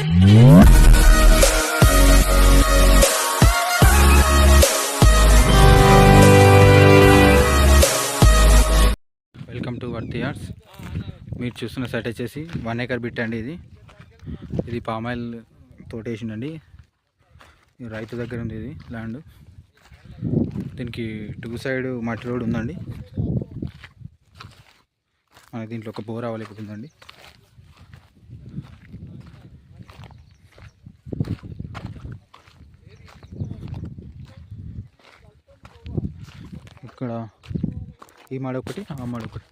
Welcome to వర్తి yards. మీరు చూస్తున్న site వచ్చేసి 1 acre బిట్ అండి. ఇది పామాయిల్ తోట వేసిండండి. రైతు దగ్గర ఉంది ఇది ల్యాండ్. దీనికి 2 సైడ్ మట్టి రోడ్ ఉందండి. మనకి దీంట్లో ఒక బోర్ అవైలబుల్ ఉందండి. ఇక్కడ ఈ మాడ ఒకటి, ఆ మాడ ఒకటి.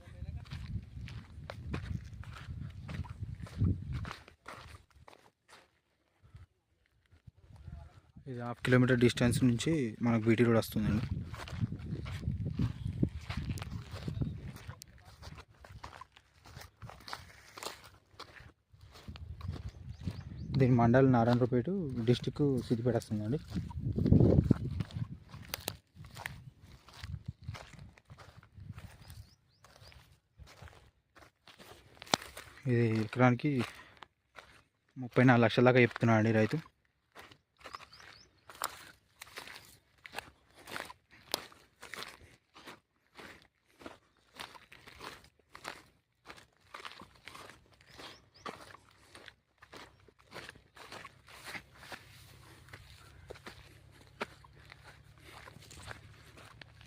ఇది 1/2 కిలోమీటర్ డిస్టెన్స్ నుంచి మనకు బీటీ రోడ్ వస్తుందండి. దీని మండల్ నారాయణపేట, డిస్టిక్ సిద్దిపేట వస్తుందండి. ఇది ఎకరానికి 34 లక్షల దాకా చెప్తున్నాడు అండి రైతు.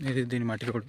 ఇది దీని మట్టి రోడ్.